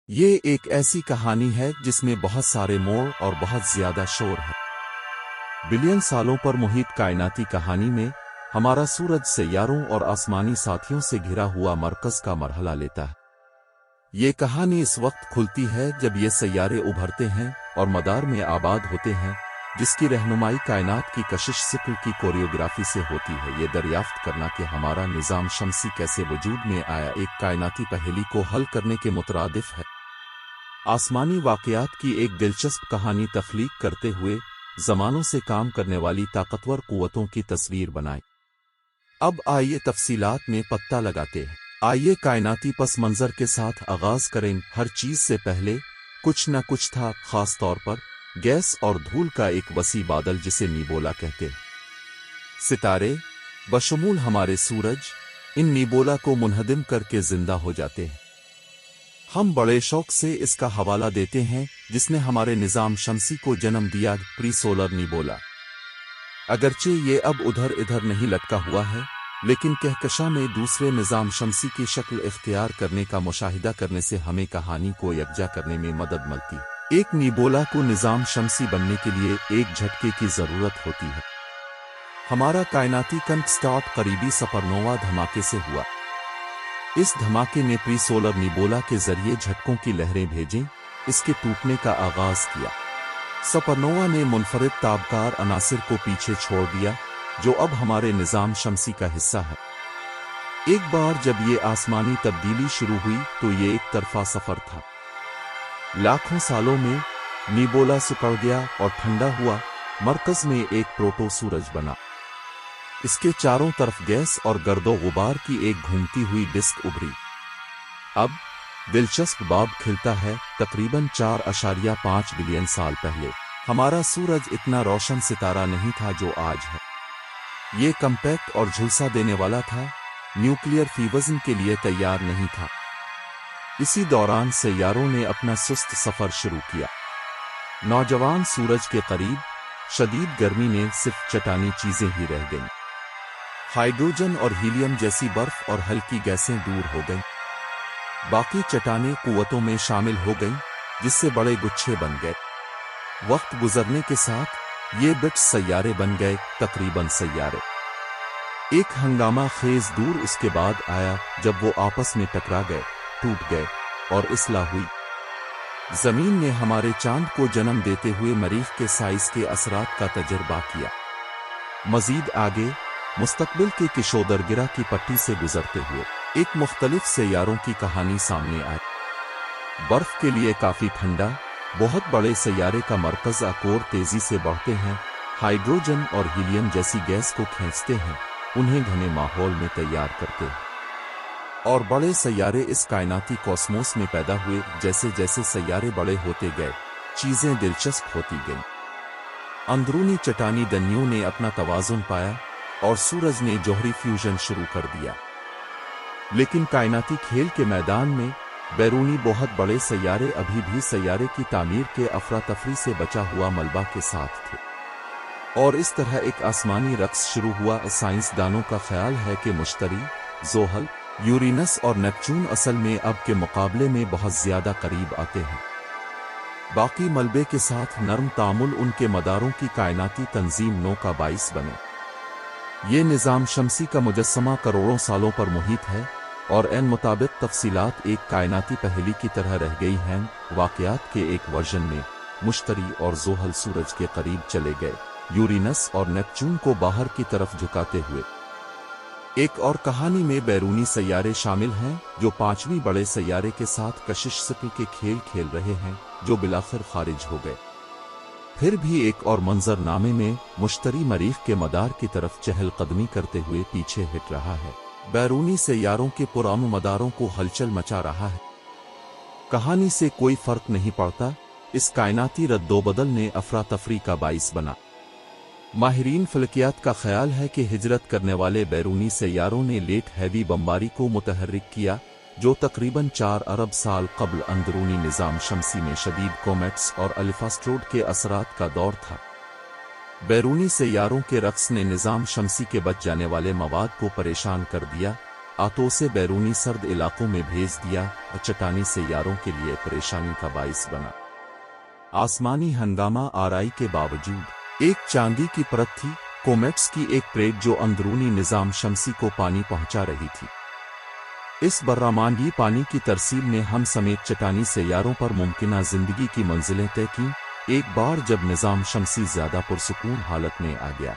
یہ ایک ایسی کہانی ہے جس میں بہت سارے موڑ اور بہت زیادہ شور ہے۔ بلین سالوں پر محیط کائناتی کہانی میں ہمارا سورج سیاروں اور آسمانی ساتھیوں سے گھرا ہوا مرکز کا مرحلہ لیتا ہے۔ یہ کہانی اس وقت کھلتی ہے جب یہ سیارے ابھرتے ہیں اور مدار میں آباد ہوتے ہیں، جس کی رہنمائی کائنات کی کشش سکل کی کوریوگرافی سے ہوتی ہے۔ یہ دریافت کرنا کہ ہمارا نظام شمسی کیسے وجود میں آیا، ایک کائناتی پہیلی کو حل کرنے کے مترادف ہے۔ آسمانی واقعات کی ایک دلچسپ کہانی تخلیق کرتے ہوئے زمانوں سے کام کرنے والی طاقتور قوتوں کی تصویر بنائیں۔ اب آئیے تفصیلات میں پتہ لگاتے ہیں۔ آئیے کائناتی پس منظر کے ساتھ آغاز کریں۔ ہر چیز سے پہلے کچھ نہ کچھ تھا، خاص طور پر گیس اور دھول کا ایک وسیع بادل جسے نیبولا کہتے ہیں۔ ستارے بشمول ہمارے سورج ان نیبولا کو منہدم کر کے زندہ ہو جاتے ہیں۔ ہم بڑے شوق سے اس کا حوالہ دیتے ہیں جس نے ہمارے نظام شمسی کو جنم دیا، پری سولر نیبولا۔ اگرچہ یہ اب ادھر ادھر نہیں لٹکا ہوا ہے، لیکن کہکشاں میں دوسرے نظام شمسی کی شکل اختیار کرنے کا مشاہدہ کرنے سے ہمیں کہانی کو یکجا کرنے میں مدد ملتی ہے۔ ایک نیبولا کو نظام شمسی بننے کے لیے ایک جھٹکے کی ضرورت ہوتی ہے۔ ہمارا کائناتی کنک سٹارٹ قریبی سپرنووا دھماکے سے ہوا۔ اس دھماکے نے پری سولر نیبولا کے ذریعے جھٹکوں کی لہریں بھیجیں، اس کے ٹوٹنے کا آغاز کیا۔ سپرنووا نے منفرد تابکار عناصر کو پیچھے چھوڑ دیا جو اب ہمارے نظام شمسی کا حصہ ہے۔ ایک بار جب یہ آسمانی تبدیلی شروع ہوئی تو یہ ایک طرفہ سفر تھا۔ لاکھوں سالوں میں نیبولا سکڑ گیا اور ٹھنڈا ہوا، مرکز میں ایک پروٹو سورج بنا۔ اس کے چاروں طرف گیس اور گرد و غبار کی ایک گھومتی ہوئی ڈسک ابھری۔ اب دلچسپ باب کھلتا ہے۔ تقریباً 4.5 بلین سال پہلے ہمارا سورج اتنا روشن ستارہ نہیں تھا جو آج ہے۔ یہ کمپیکٹ اور جھلسا دینے والا تھا، نیوکلیئر فیوژن کے لیے تیار نہیں تھا۔ اسی دوران سیاروں نے اپنا سست سفر شروع کیا۔ نوجوان سورج کے قریب شدید گرمی نے صرف چٹانی چیزیں ہی رہ گئیں۔ ہائیڈروجن اور ہیلیم جیسی برف اور ہلکی گیسیں دور ہو گئیں۔ باقی چٹانیں قوتوں میں شامل ہو گئیں، جس سے بڑے گچھے بن گئے۔ وقت گزرنے کے ساتھ یہ بٹس سیارے بن گئے، تقریباً سیارے۔ ایک ہنگامہ خیز دور اس کے بعد آیا جب وہ آپس میں ٹکرا گئے، ٹوٹ گئے اور اصلاح ہوئی۔ زمین نے ہمارے چاند کو جنم دیتے ہوئے مریخ کے سائز کے اثرات کا تجربہ کیا۔ مزید آگے مستقبل کے کشودرگرہ کی پٹی سے گزرتے ہوئے ایک مختلف سیاروں کی کہانی سامنے آئی۔ برف کے لیے کافی ٹھنڈا، بہت بڑے سیارے کا مرکز اکور تیزی سے بڑھتے ہیں، ہائیڈروجن اور ہیلیم جیسی گیس کو کھینچتے ہیں، انہیں گھنے ماحول میں تیار کرتے ہیں۔ اور بڑے سیارے اس کائناتی کوسموس میں پیدا ہوئے۔ جیسے جیسے سیارے بڑے ہوتے گئے، چیزیں دلچسپ ہوتی گئیں۔ اندرونی چٹانی دنیوں نے اپنا توازن پایا اور سورج نے جوہری فیوژن شروع کر دیا۔ لیکن کائناتی کھیل کے میدان میں بیرونی بہت بڑے سیارے ابھی بھی سیارے کی تعمیر کے افراتفری سے بچا ہوا ملبہ کے ساتھ تھے۔ اور اس طرح ایک آسمانی رقص شروع ہوا۔ سائنسدانوں کا خیال ہے کہ مشتری، زحل، یورینس اور نیپچون اصل میں اب کے مقابلے میں بہت زیادہ قریب آتے ہیں۔ باقی ملبے کے ساتھ نرم تعامل ان کے مداروں کی کائناتی تنظیم نو کا باعث بنے۔ یہ نظام شمسی کا مجسمہ کروڑوں سالوں پر محیط ہے اور عین مطابق تفصیلات ایک کائناتی پہیلی کی طرح رہ گئی ہیں۔ واقعات کے ایک ورژن میں مشتری اور زحل سورج کے قریب چلے گئے، یورینس اور نیپچون کو باہر کی طرف جھکاتے ہوئے۔ ایک اور کہانی میں بیرونی سیارے شامل ہیں جو 5ویں بڑے سیارے کے ساتھ کشش سکل کے کھیل کھیل رہے ہیں، جو بالآخر خارج ہو گئے۔ پھر بھی ایک اور منظر نامے میں مشتری مریخ کے مدار کی طرف چہل قدمی کرتے ہوئے پیچھے ہٹ رہا ہے، بیرونی سیاروں کے پرامن مداروں کو ہلچل مچا رہا ہے۔ کہانی سے کوئی فرق نہیں پڑتا، اس کائناتی رد و بدل نے افراتفری کا باعث بنا۔ ماہرین فلکیات کا خیال ہے کہ ہجرت کرنے والے بیرونی سیاروں نے لیٹ ہیوی بمباری کو متحرک کیا، جو تقریباً 4 ارب سال قبل اندرونی نظام شمسی میں شدید کومیٹس اور الفاسٹروڈ کے اثرات کا دور تھا۔ بیرونی سیاروں کے رقص نے نظام شمسی کے بچ جانے والے مواد کو پریشان کر دیا، آتوں سے بیرونی سرد علاقوں میں بھیج دیا اور چٹانی سیاروں کے لیے پریشانی کا باعث بنا۔ آسمانی ہنگامہ آرائی کے باوجود ایک چاندی کی پرت تھی، کومیٹس کی ایک پلیٹ جو اندرونی نظام شمسی کو پانی پہنچا رہی تھی۔ اس برامانڈی پانی کی ترسیل نے ہم سمیت چٹانی سیاروں پر ممکنہ زندگی کی منزلیں طے کیں، ایک بار جب نظام شمسی زیادہ پرسکون حالت میں آ گیا۔